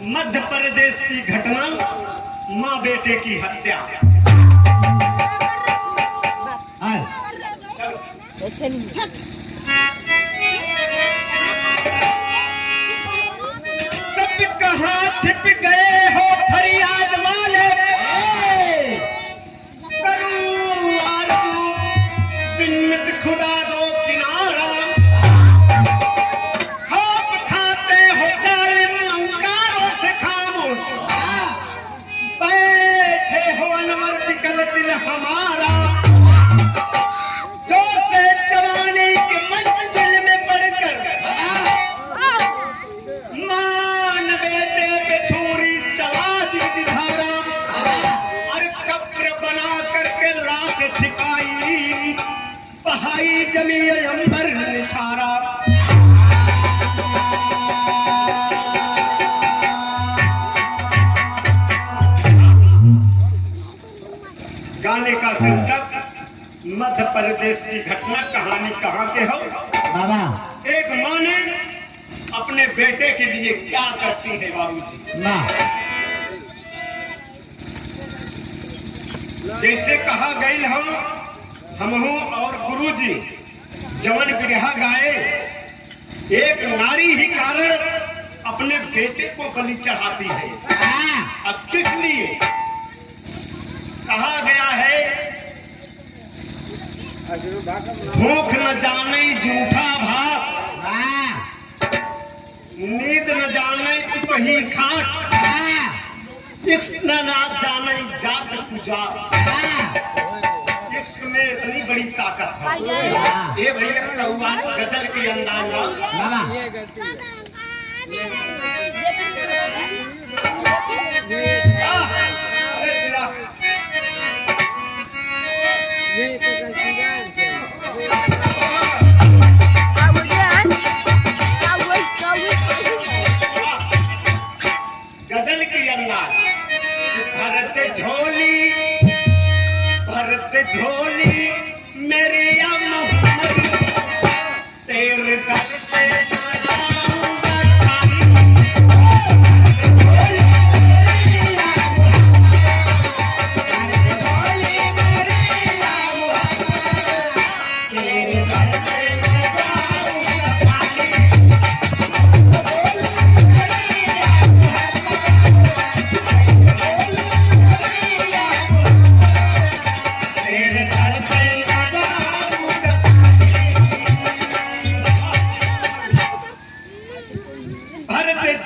मध्य प्रदेश की घटना, माँ बेटे की हत्या। तब कहाँ छिप गए हो फरियाद वाले, करूं आरज़ू बिन्नत खुदा दो किनारा। खौफ खाते हो जालिम अंकारों से खामोश, बैठे हो अनवर बिकल दिल हमारा। जोर से जवानी की मंजिल में बढ़कर मान बेटे पे छुरी चला दी धारा। और कब्र बना करके लाश छिपाई, बहाई जमी अंबर निछारा। गाने का शीर्षक मध्य प्रदेश की घटना। कहानी कहाँ के हो बाबा? एक माँ ने अपने बेटे के लिए क्या करती है बाबूजी। जैसे कहा गई हमहू और गुरुजी जवन बिरहा गाए, एक नारी ही कारण अपने बेटे को बलि चढ़ाती है। अब किस लिए कहा गया है, भूख न जाने झूठा भात, नींद न जाने कहीं खाट, इश्क न जाने जात पूजा। इश्क में इतनी बड़ी ताकत है। ये भैया कौआ गजल के अंदाज गजल की अंदाज। भरत झोली मेरी मोहम्मद, तेरे दर से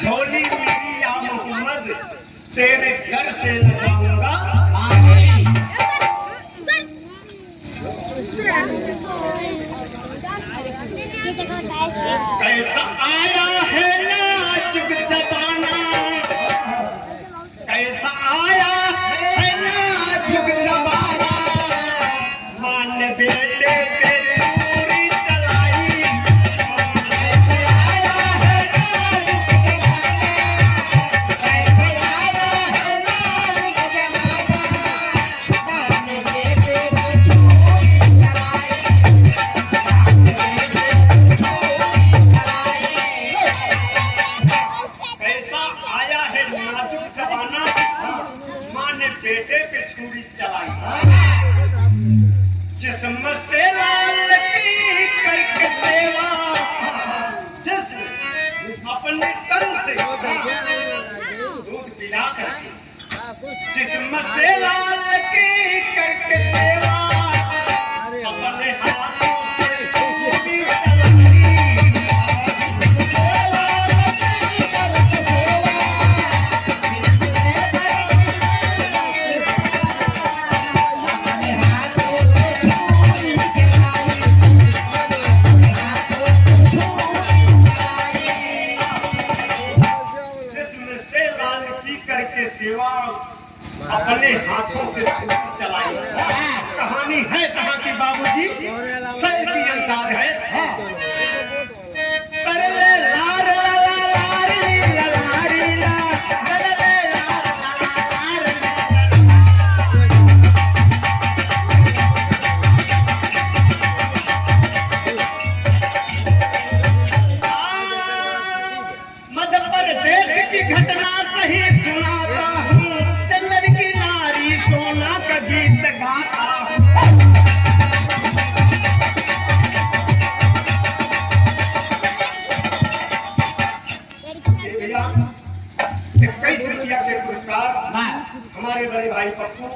झोली मेरी या मोहम्मद, तेरे घर से न जाऊंगा। कैसा आया है नाजुक जमाना, कैसा आया है नाजुक जमाना। मान बेटे पे छुरी चलाई, भाई पप्पू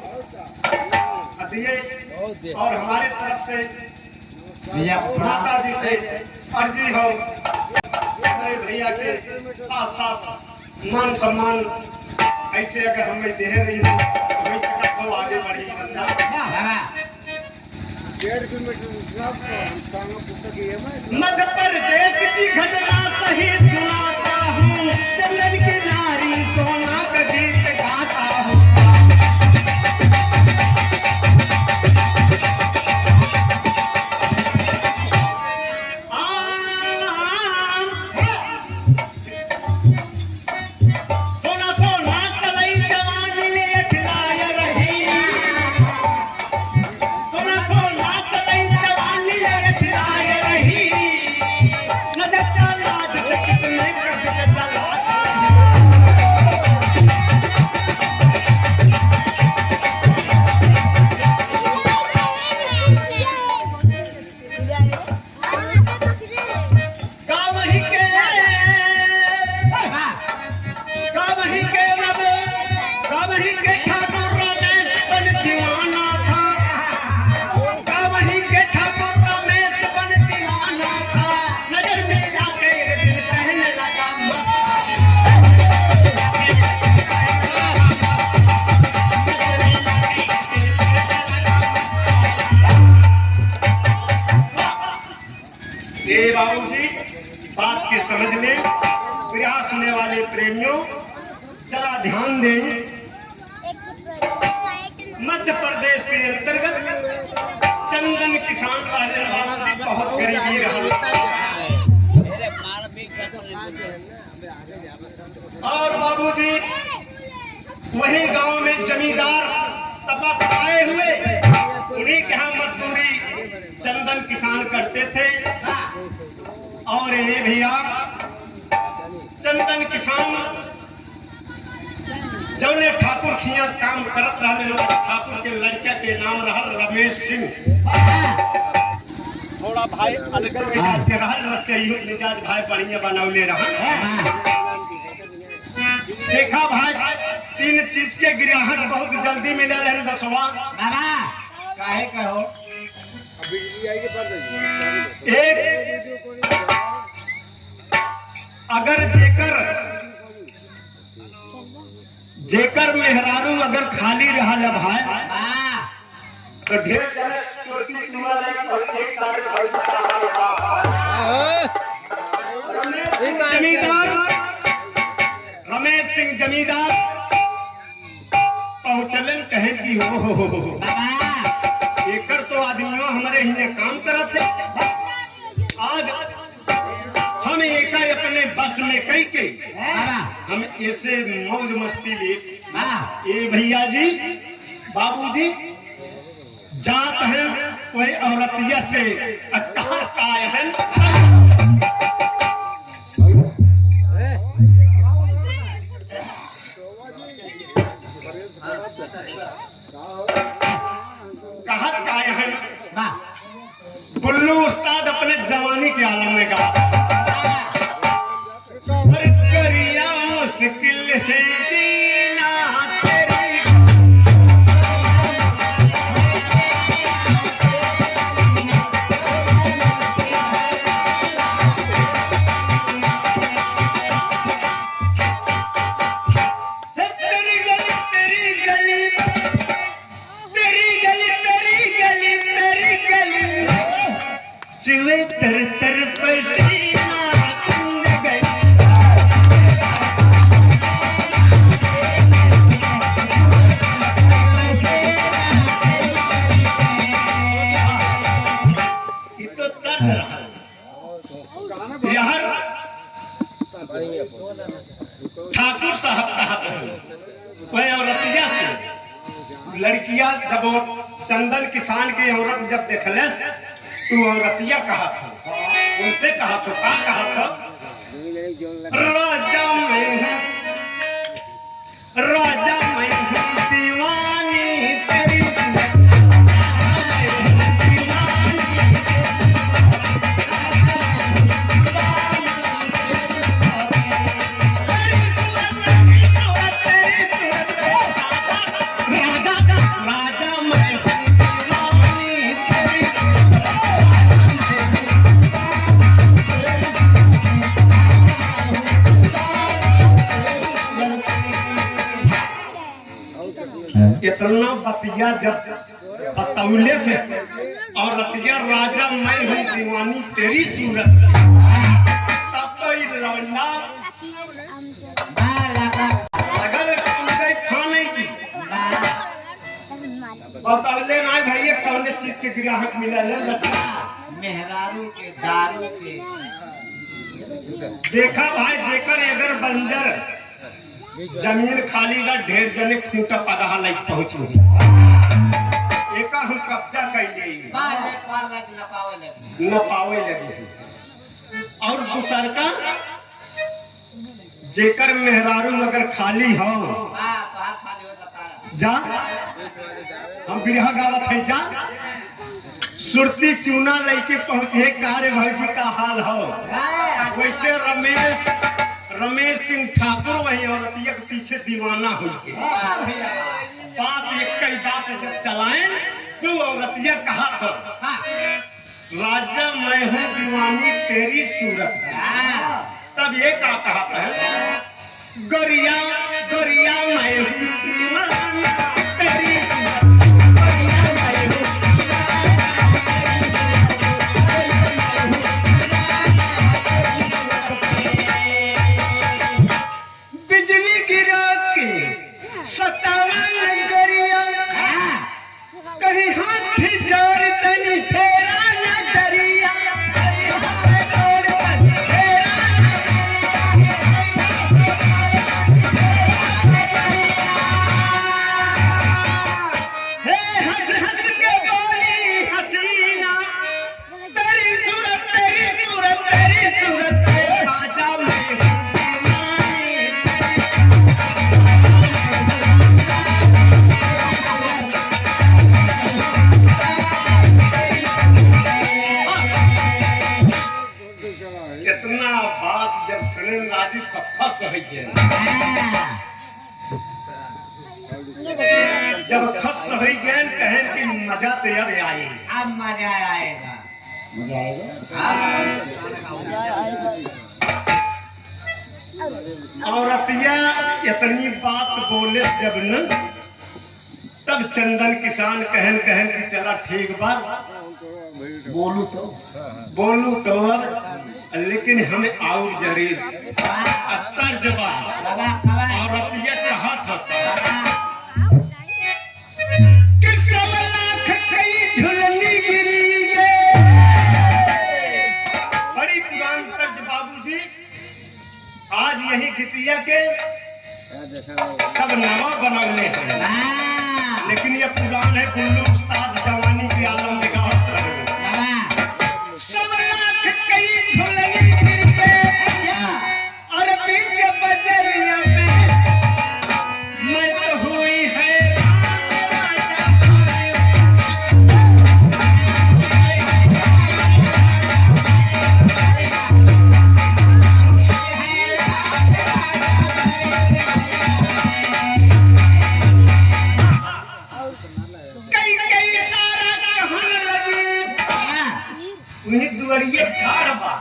दिए और हमारे तरफ से माता जी से अर्जी हो मेरे भैया के साथ साथ मान सम्मान ऐसे अगर हमें दे रही है हमें तो आगे बढ़ी मध्य प्रदेश की घटना सही सुनाता हूँ चंदन की नारी सोना का गीत गाता हूँ बाबूजी बात के समझ में विरह सुनने वाले प्रेमियों जरा ध्यान दें मध्य प्रदेश के अंतर्गत चंदन किसान वाले बाबूजी बहुत गरीबी रहा और बाबूजी वही गांव में जमींदार तपा तपाए हुए उन्हीं के यहाँ मजदूरी चंदन किसान करते थे और ये भैया चंदन किसान जौने ठाकुर खिया काम करत रहे ठाकुर के लड़का के नाम रहा रमेश सिंह थोड़ा भाई अलग मिजाज के रहल बच्चे मिजाज भाई बढ़िया बनौले रहा देखा भाई तीन चीज के ग्राहक बहुत जल्दी मिले रहे दसवा काहे कहो एक अगर जेकर मेहरारू अगर खाली रहा भाई तो ढेर जमींदार रमेश सिंह जमींदार पहुंचलन कहे कि हो एकर तो आदमियों हमारे हिने काम करत है आज हम एका अपने बस में कई के हम ऐसे मौज मस्ती ले ये भैया जी बाबूजी जात हैं कोई औरतिया से अट्टार काय हैं कहत काय हैं गुल्लू उस्ताद अपने जवानी के आलम में गा करिया मुश्किल है जीना तेरी चुए तर तर पसीना कुंद गई ये तो तर्ज रहा यार ठाकुर साहब कहा वह औरतिया से लड़कियां जब वो चंदन किसान की औरत जब देखले तू औरतिया कहा था उनसे कहा था क्या कहा था राजा मैं हूँ दीवानी तेरी राजा इतना बतिया जब बतौले से और रतिया राजा मैं हूँ दीवानी तेरी सूरत तब तो ये लवंडा अगर खाने की बतौले ना भैया कौन चीज के ग्राहक मिला मेहरारू के दारू के देखा भाई जेकर अगर बंजर जमीन खाली का ढेर जने खूंटा पगहा लाइक पहुंची एका हम कब्जा कैले न पावे लगे और दूसर का जेकर मेहरारू अगर खाली हो जा हम बिरहा गावत है जा सुरती चूना लेके पहुंचे कार्य भौजी का हाल हो वैसे रमेश सिंह ठाकुर वही औरतिया के पीछे दीवाना हो के बात एक कई बात जब चलाएं तो औरतिया कहा था राजा मैं हूँ दीवानी तेरी सूरत तब ये का कहा है गोरिया गोरिया मैं हूँ दीवानी तेरी सूरत कहीं हाथ जोर तनी फेरा नजरिया हे हंस हंस के बोली हसीना तेरी सूरत राजा मैं इतना बात जब सुने राजी खस हो जब खस हो गए कहें कि मजा तो अब आए अब मजा आएगा औरतिया इतनी बात बोले जब न तब चंदन किसान कहन कि चला ठीक बात बोलू तो लेकिन हमें आउर जरीर अत्तर जवाब औरतिया कहा था कि 100 लाख कई झुलनी गिरी गे बड़ी पुरान तर्ज बाबूजी आज यही गितिया के सब नवा बनौले हैं लेकिन ये पुरान है गुल्लू उस्ताद जवानी की आलम में गावत रहे 100 लाख कई झुलनी गिर के और पीछे बजरिया में मैं तो हुई है उन्हीं दुआरिये ठाड़ बा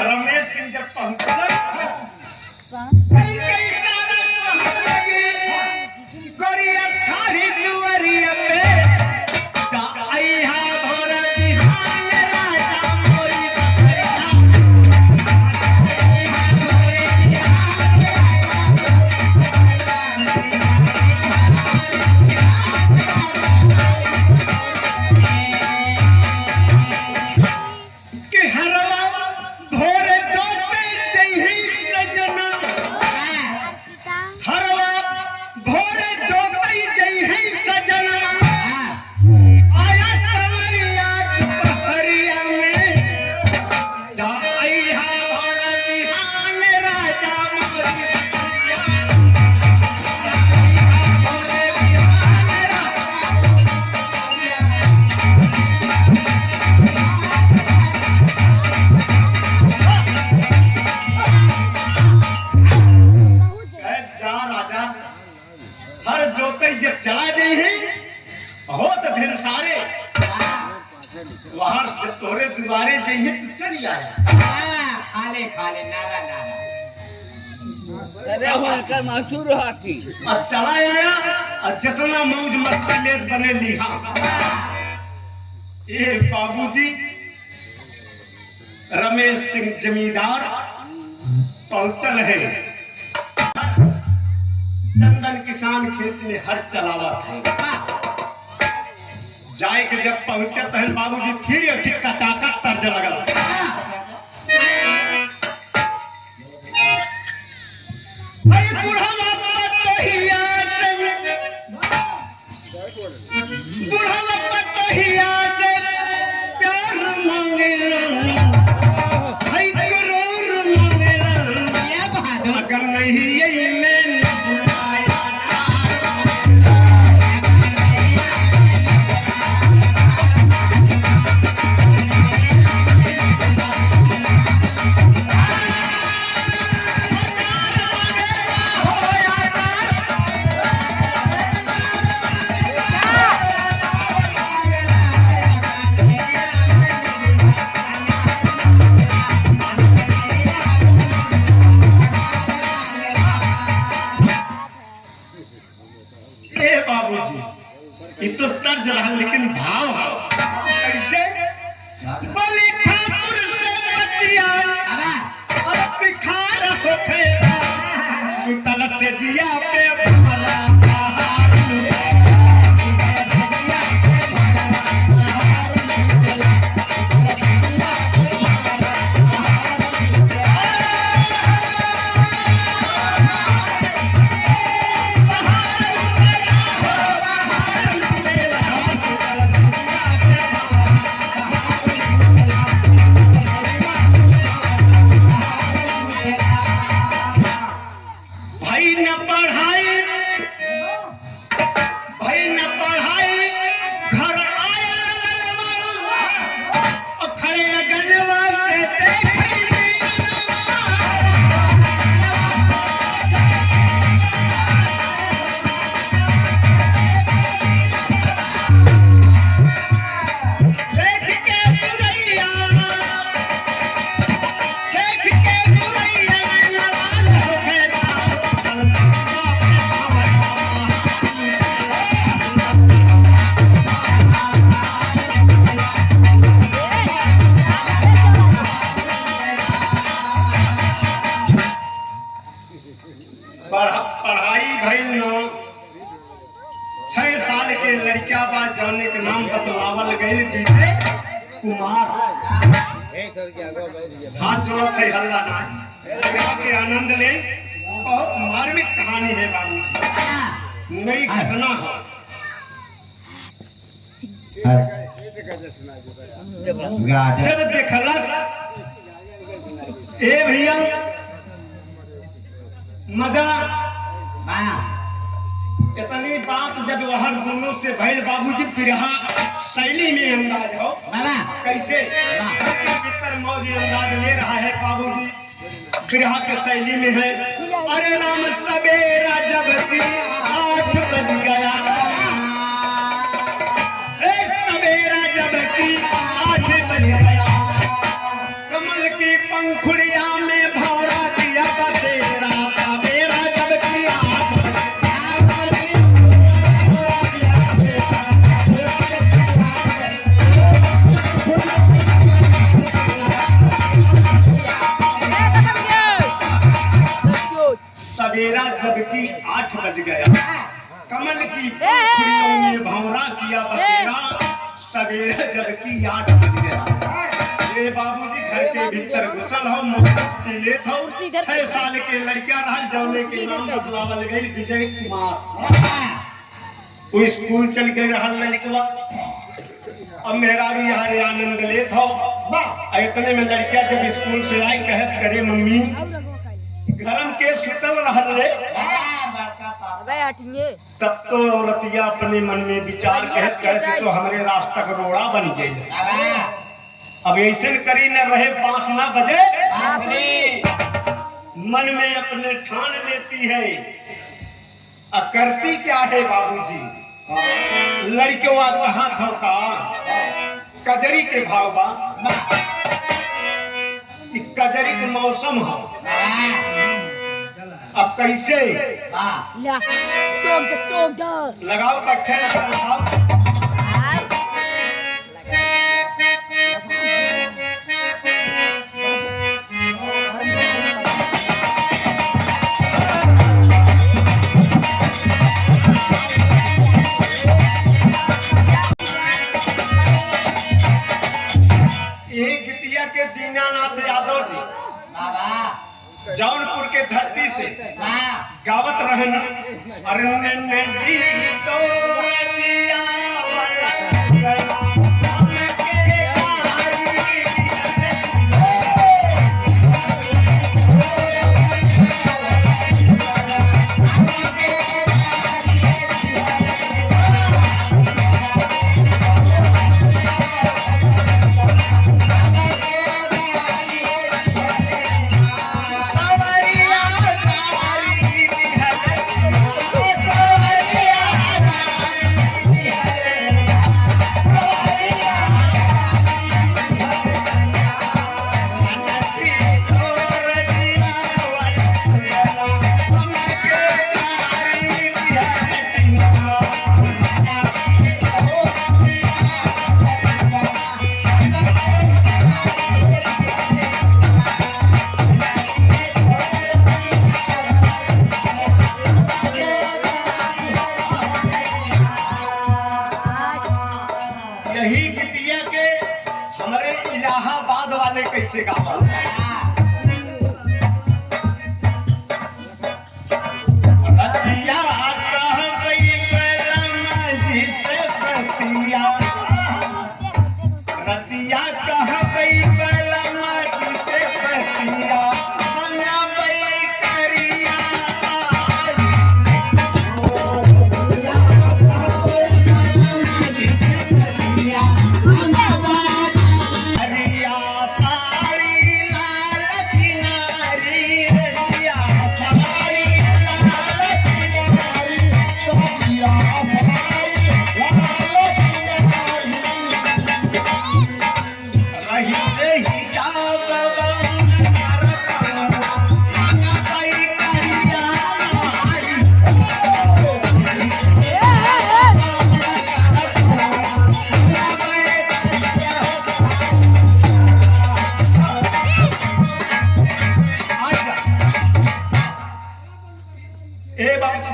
रमेश सिंह जब पहुंचल कई सारा कहन लगी गोरिया ठाड़ी दुआरिया पे जा आईहा भोरा बिहान राजा मोरी हर जोते जब चला जाए हैं हो तो फिर सारे वहां जब तोरे दुबारे जाइए तो चल आए खाले नारा अरे हुनकर मशहूर हसी और चला आया और जितना मौज मस्ती लेत बने लिहा। ये बाबूजी रमेश सिंह जमींदार पहुंचल है। चंदन किसान खेत में हर चलावा था। जाए के जब पहुंचत है बाबूजी फिर एक कचाका तर्ज लगल। बुढ़वा पतोहिया से प्यार मांगेलन, करोड़ मांगेलन, अगर नहीं यही में बुलाया बाबूजी, ये तो तर्ज रहा लेकिन भाव कैसे? बोली ठाकुर से बतिया अब बिखार होखे, सुतल से जिया पे भमरा पढ़ाई भइल न 6 साल के लड़किया बा जाने के नाम बतलावल गई विजय कुमार। हाथ जोड़त है हल्ला ना के आनंद ले। बहुत मार्मिक कहानी है बाबूजी, नई घटना है। जब देखलस ए भैया मजा इतनी बात जब वहर दोनों से भइल बाबूजी बिरहा शैली में अंदाज हो कैसे भीतर मौजी अंदाज ले रहा है बाबूजी बिरहा के शैली में है। अरे राम सवेरा जब 8 बज गया, सवेरा जब 8 बज गया, कमल की पंखुड़िया में भौरा दिया बसेरा। सवेरा जबकि 8 बज गया, कमल की पंखुड़ियों में भंवरा किया बसेरा। सवेरा जबकि 8 बज गया। ये बाबूजी घर के भीतर घुसल हो, मुक्ति लेत हो। 6 साल के लड़किया रहल जौने के नाम बतलावल गई विजय कुमार। वो स्कूल चल गए रहल लड़कवा। अब मेहरारू यहाँ आनंद लेत हो। इतने में लड़किया जब स्कूल से आई कहस करे मम्मी गरम के सुतल रहल रे। तब तो औरतिया अपने मन में विचार कहत कैसे तो हमारे रास्ता का रोड़ा बन गई। अब ऐसे करी न रहे 5 न बजे, मन में अपने ठान लेती है। अब करती क्या है बाबूजी? लड़कियों कहा था का कजरी के भाव बा, कजरी के मौसम हो। अब अब कैसे वाह ला टोक दो लगाओ कट्ठे लगाओ। एक गीतिया के दीनानाथ यादव जी वाह जौनपुर के धरती से वाह गावत रहन अरे नदी तो रतिया वाला हमके यही गीतिया के हमारे इलाहाबाद वाले कैसे गावा रतिया कह गई कलम जी से बतिया रतिया कह गई कलम जी से बतिया बनबई करिया हरिया साड़ी लाल किनारी हरिया साड़ी लाल किनारी हरिया साड़ी रही रही जाब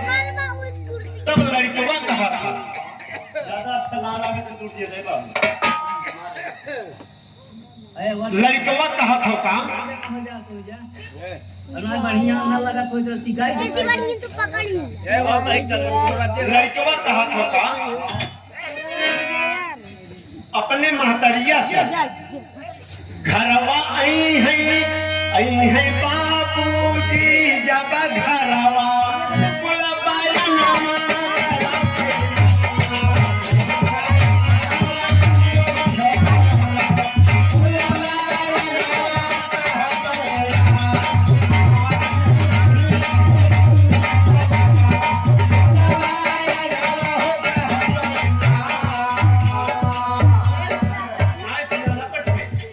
तब लड़कवा कहा था ज्यादा अच्छा ना लगे तो टूट जाए लड़कवा कहा था काम बढ़िया ना लगा तो इधर सिखाई ऐसी बढ़िया तो पकड़ ली लड़कवा कहा था काम अपने महतरिया से घरवा आई है बाबूजी जब घरवा बुलवाया नामा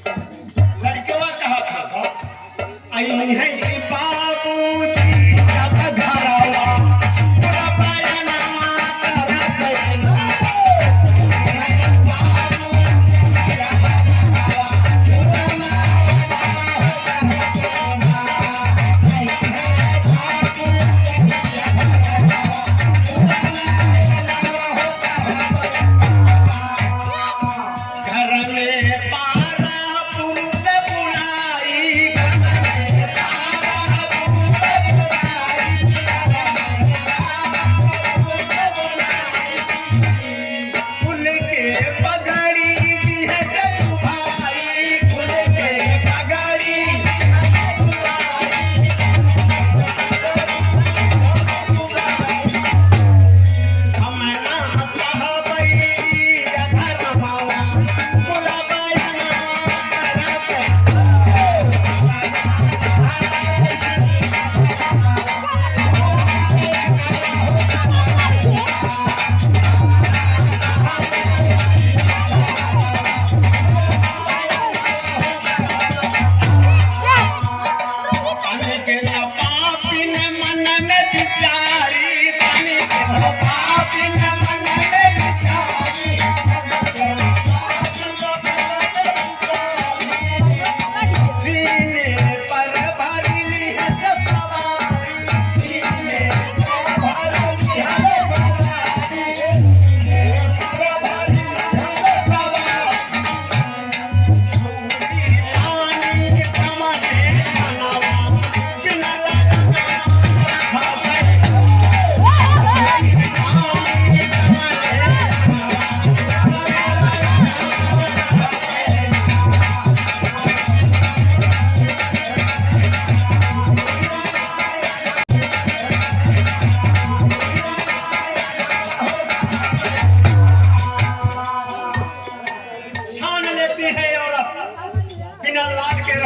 लड़कवा कहा था आई है बाबूजी जब घरवा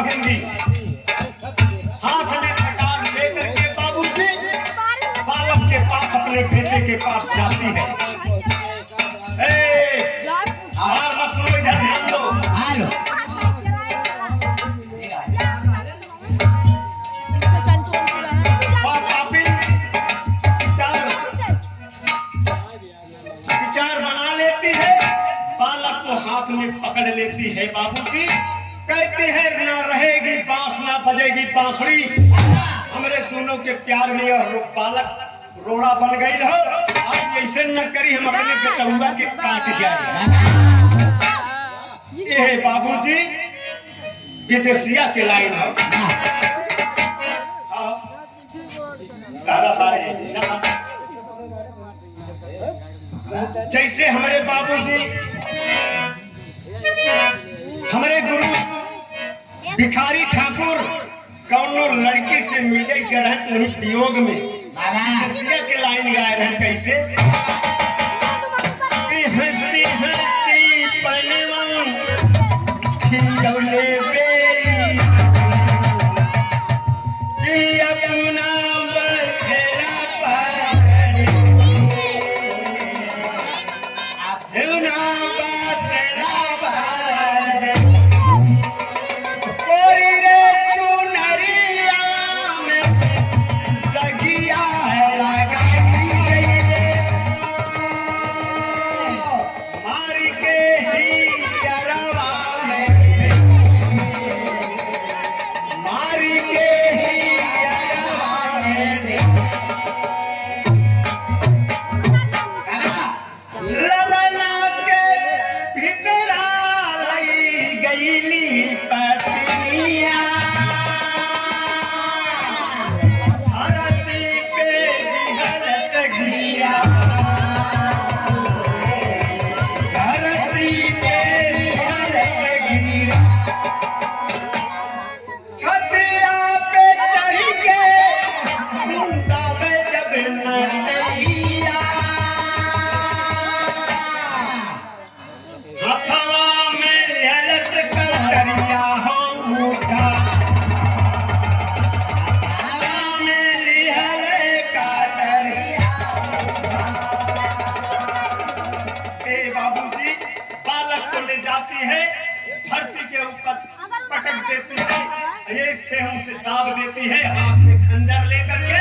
रहूंगी। हाथ में कटार लेकर के बाबूजी बालक के पास अपने बेटे के पास जाती है। बाहर मत सुनो, इधर ध्यान दो। हेलो और काफी विचार बना लेती है, बालक को हाथ में पकड़ लेती है। बाबूजी कहते हैं ना रहेगी बांस ना बजेगी बांसुरी। हमारे दोनों के प्यार में यह बालक रोड़ा बन गई हो। आज ऐसे न करी, हम अपने बेटुआ के काट जाए। ये है बाबूजी विदेशिया के लाइन हो। जैसे हमारे बाबूजी हमारे गुरु भिखारी ठाकुर कौनो लड़की से मिले गए नहीं वियोग में, विदेशिया के लाइन गाए रहे। कैसे हंसी हंसी पनवा खिलौने बेरी कि अपना बछड़ा पारी, अपना बछड़ा पारी, कोई रे चुनरिया में दगिया लगाई गई, मार के ही गरबा में, मार के ही गरबा में, ललना के भितरा लई गईली पत्निया, हरती पे हरत गिया, धरती पे हरत गिरा, छतिया पे चढ़ के मुंडा में जब नचैया, हथवा में ललत कटरिया हो मुठा, हथवा में लिहल कटरिया। ए बाबूजी बालक को ले जाती है, धरती के ऊपर पटक देती है, एक ठे हमसे दाब देती है, हाथ में खंजर लेकर के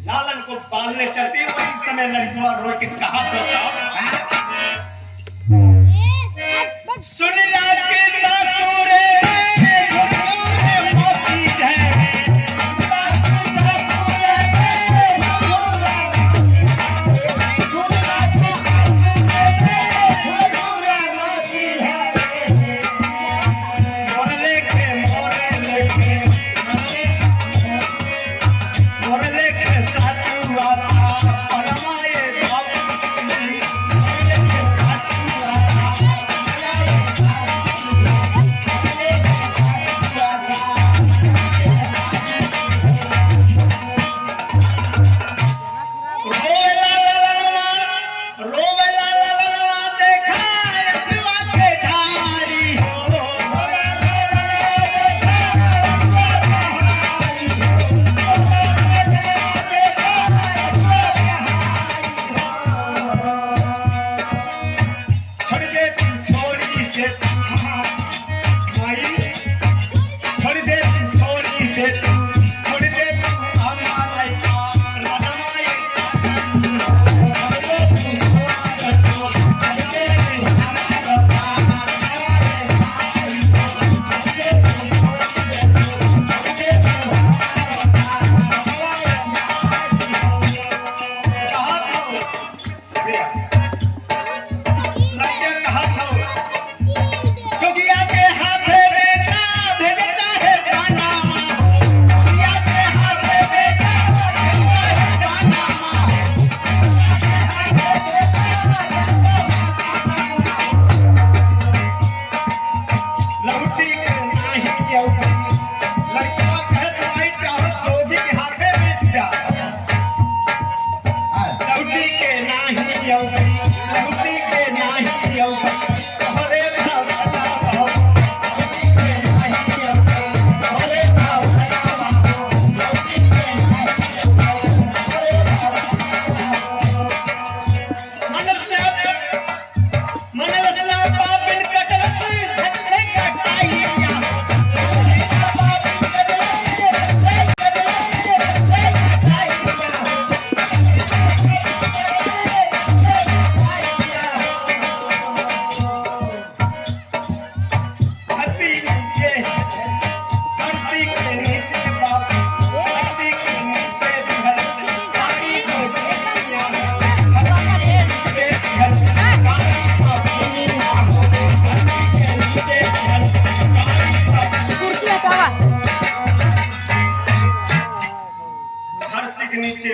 लालन को पालने चलती है। उसी समय लड़कियां रो के कहा तो सुन ला के सासुरे में घुटने मोती है, सासुरे में मोर लेके सासुआ परमाए बाबू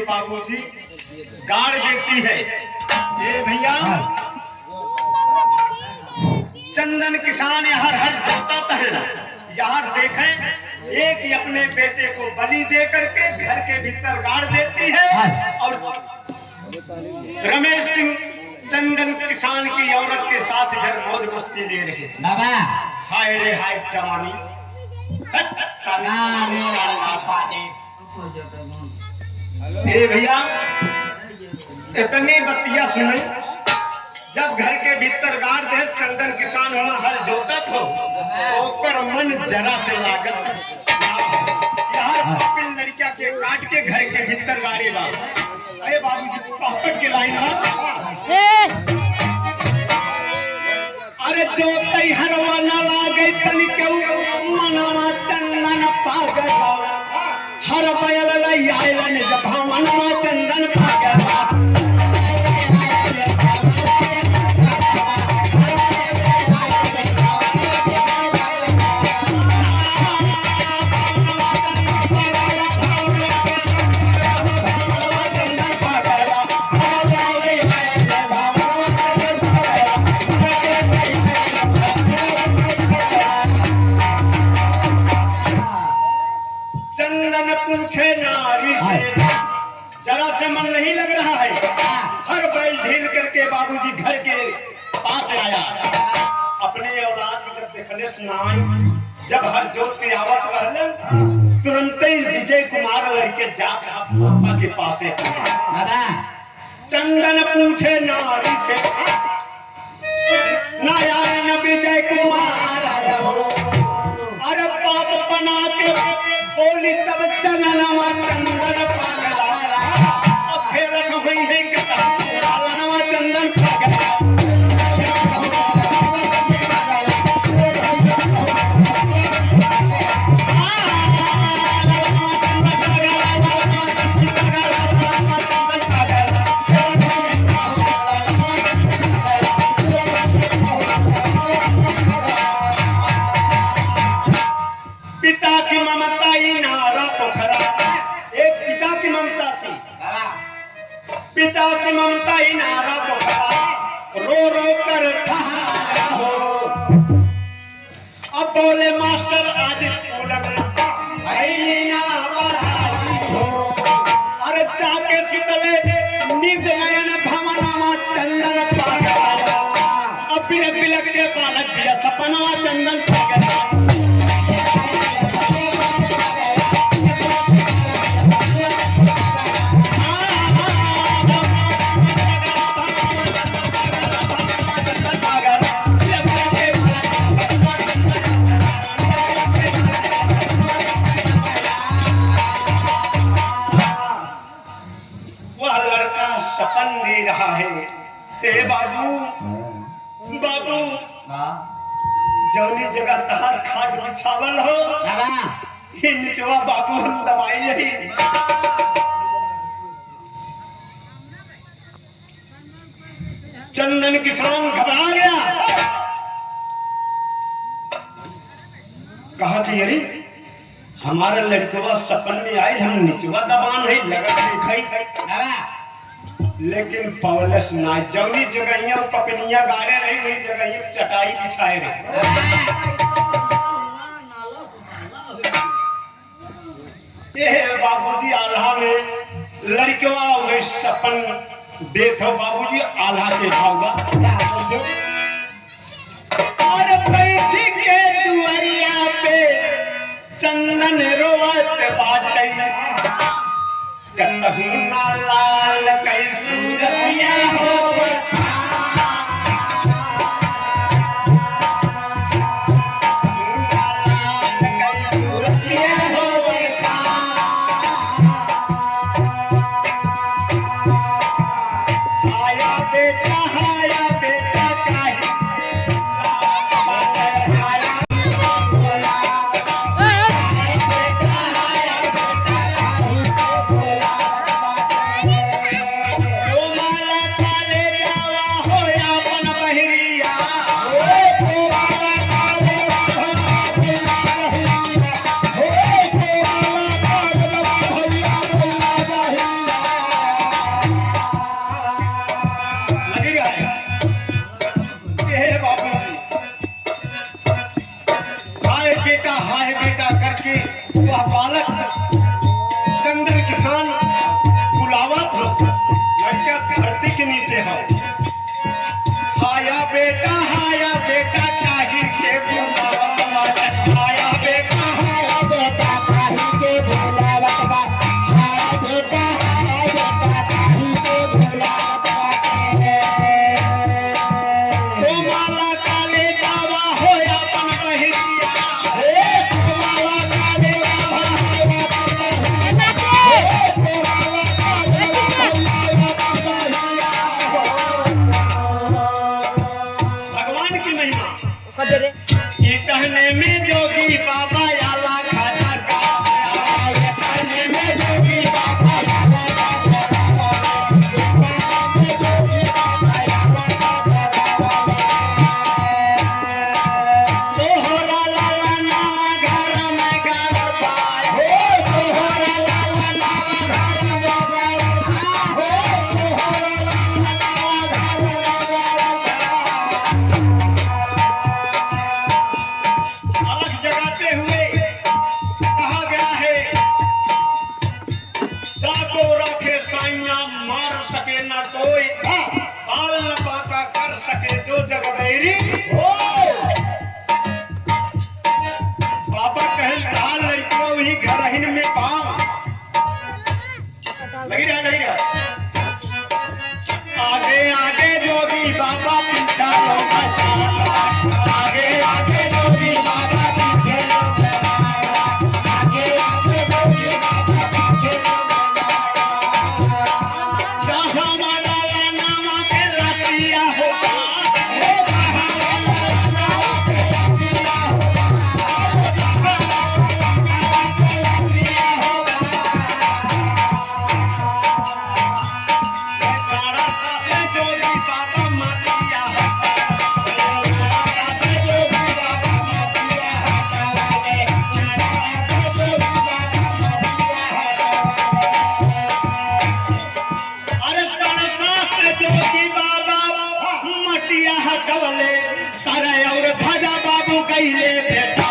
बाबूजी गाड़ देती है। ये भैया चंदन किसान हर हर जोता है। यहाँ देखें एक ही अपने बेटे को बलि दे करके घर के भीतर गाड़ देती है और रमेश सिंह चंदन किसान की औरत के साथ इधर मौज मस्ती ले रहे हैं। बाबा हाय रे हाय जवानी ए भैया इतनी बतिया सुने जब घर के भीतर गाड़ दे चंदन किसान वहाँ हल जोतत हो ओकर मन जरा से लागत यार लड़किया के काट के घर के भीतर गाड़ी ला। अरे बाबूजी पॉकेट के लाइन अरे जो तई हरवा न लागे तनिक मनवा चंदन पागल हर बयल लई आयलन जब मनवा चंदन पागल पूछे नारी से जरा से मन नहीं लग रहा है। हर बैल ढील करके बाबूजी घर के पास आया अपने औलाद की तरफ देखले सुनाई जब हर जोत के आवत रहलन तुरंत ही विजय कुमार लड़के जात रहा पापा के पास चंदन पूछे नारी से नारायण विजय कुमार अरे बात बना के बोली तब चलनवा चंदन पागल फिर हुई है चलनवा चंदन पागल पिता की ममता ही नारा पोखरा एक पिता की ममता थी। पिता की ममता ही नारा पोखरा रो रो कर था हो। अब बोले मास्टर आज स्कूल में अरे जाके सुतले निज नयन भवनमा चंदन पागल अब बिलक बिलक के बालक दिया सपनवा चंदन पागल सपन दे रहा है। ए बाबू बाबू जौनी जगह तहार खाट बिछावल हो ये निचवा बाबू हम दवाई यही चंदन किसान घबरा गया कहा कि अरे हमारा लड़कवा सपन में आई हम निचवा दबान है लगा दिखाई लेकिन पौलस ना जौनी जगहिया पपनिया गाड़े रही वही जगहिया चटाई बिछाए रहे। ये बाबूजी आल्हा में लड़कवा वही सपन देखो बाबूजी आल्हा के भावगा और बैठी के दुआरिया पे चंदन रोवत बाटई कतहु ना लाल कैसू रतिया हो कि वह बालक चंदन किसान बुलावत हो, लड़का धरती के नीचे हो। हाया बेटा काहे के बुलावत, हाया बेटा काहे के बुलावत बा, हाया बेटा काहे के बुलावत बा। ओ माला काले जावा हो अपन बहिनिया, हे ओ माला काले जावा हो अपन बहिनिया, हे ओ माला काले जावा हो अपन बहिनिया। भगवान की महिमा कदे रे ये कहने में जोगी बाबा आला खाजा का, ये कहने में जोगी बाबा आला खाजा का, ये कहने में जोगी बाबा आला खाजा का। तोहरा लाला ना घर में गाड़ पाए, हो तोहरा लाला ना घर में गाड़ पाए, हो तोहरा लाला ना घर में गाड़ पाए। अलग जगाते हुए कहा गया है, जाको रखे साइया मार सके न कोई, बाल न बाका कर सके जो जग बैरी। बाबा कहन कहा लड़कियों ही घरहिन में पाँव नहीं रहा। आगे आगे जोगी बाबा पीछा लौटा चला, आगे आगे जोगी बाबा पीछे लौटा चला, आगे आगे जोगी बाबा पीछे लौटा चला। जहाँ माला नामा के रसिया होगा, हे जहाँ माला नामा के रसिया होगा, जहाँ माला नामा के रसिया होगा। सारा साथे जोगी बाबा मातिया होगा, सारा साथे जोगी बाबा मातिया होगा, सारा साथे जोगी बाबा मातिया होगा। अरे सारा साथे जोगी बाबा मटिया हटवले, सारे और ध्वजा बाबू गईले बेटा,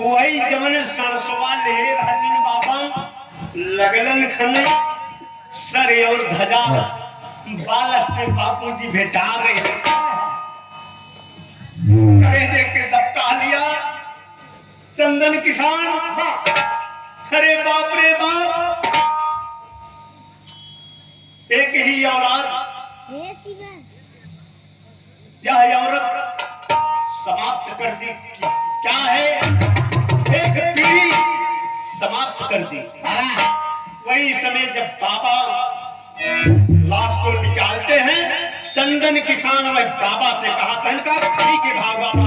वही जमन सरसवा ले रहलिन बाबा लगलन खने सर और ध्वजा बालक के बापूजी भेटा गए। करे देख के दबका लिया चंदन किसान, अरे बाप रे बाप, एक ही औलाद, हे शिवा यह औरत समाप्त कर दी। क्या है, एक पीढ़ी समाप्त कर दी। वही समय जब बाबा लाश को निकालते हैं, चंदन किसान वही बाबा से कहा तनका पीढ़ी के भाग बाबा।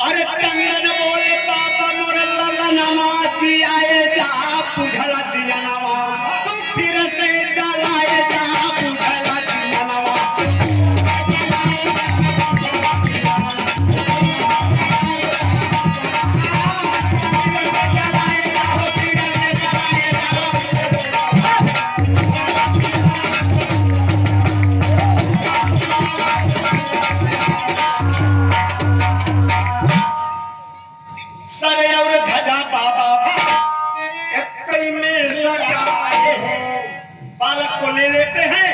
अरे चंदन बोले बाबा मोर ललनमा जी आए जा पुझला दियनवा, तू फिर से चलाए जा पुझला दियनवा। सर और ध्वजा बाबा एक में सजाए, बालक को ले लेते हैं,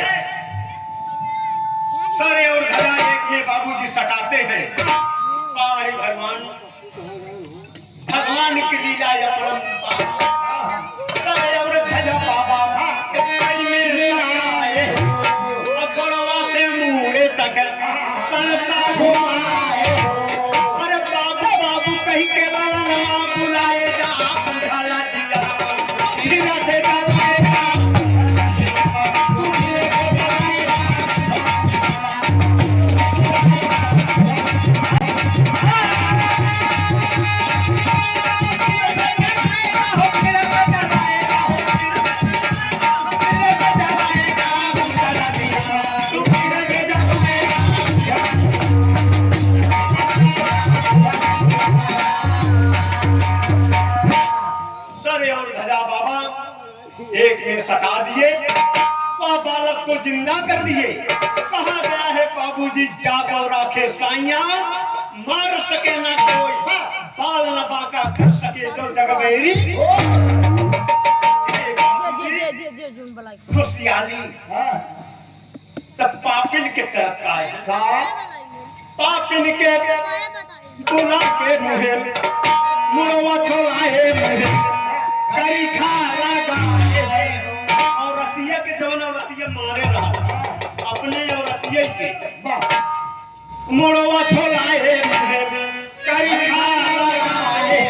सर और ध्वजा एक में बाबूजी सटाते हैं। अरे भगवान, भगवान की लीला अपरंपार। सर और ध्वजा बाबा एक में सजाए, गड़वा से मुड़े तक संसा घुमाए। अरे बाबू बाबू कहीं के लाला बुलाए जा बुझाला दिया, धीरे से चलाए जा। सर और ध्वजा बाबा एक में सटा दिए, वह बालक को जिंदा कर दिए। कहा गया है बाबूजी जागो राखे साइया, मार सके ना कोई, बाल न बांका कर सके जो जगबेरी। जे जोन बलाई खुशहाली तब पापिन के तरफ का है। पापिन के गुना के मुहे मुड़वा छोड़ाए मुहे करी खा लगाए। और रतिया के जवन रतिया मारे रहा अपने और रतिया के मुड़वा छोड़ाए मुहे करी खा लगाए।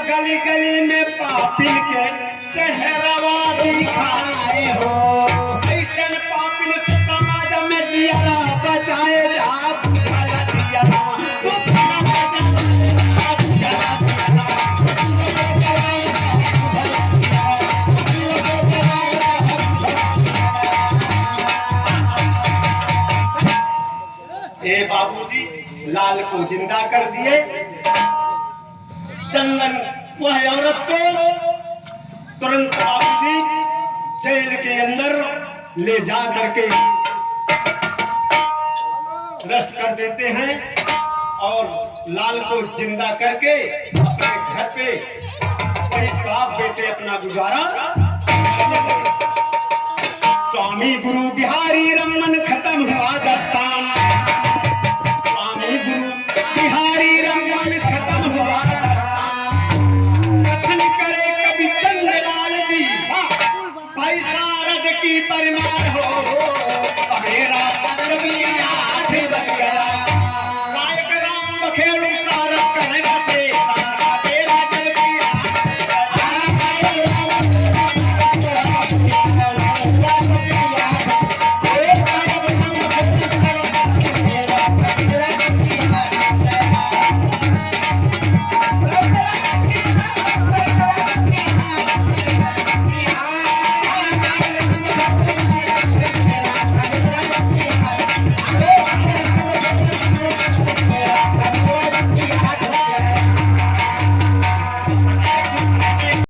गली गली में पापिन के चेहरावा दिखाए हो। ऐसन पापिन से समाज में जियारा बचाए जा बुझाला दियाला। ए बाबूजी लाल को जिंदा कर दिए। चंदन वह औरत को तुरंत बाबूजी जेल के अंदर ले जा करके रेस्ट कर देते हैं और लाल को जिंदा करके अपने घर पे वही बाप बेटे अपना गुजारा करने लगे। स्वामी गुरु बिहारी रमन खत्म हुआ दस्तान। स्वामी गुरु बिहारी रमन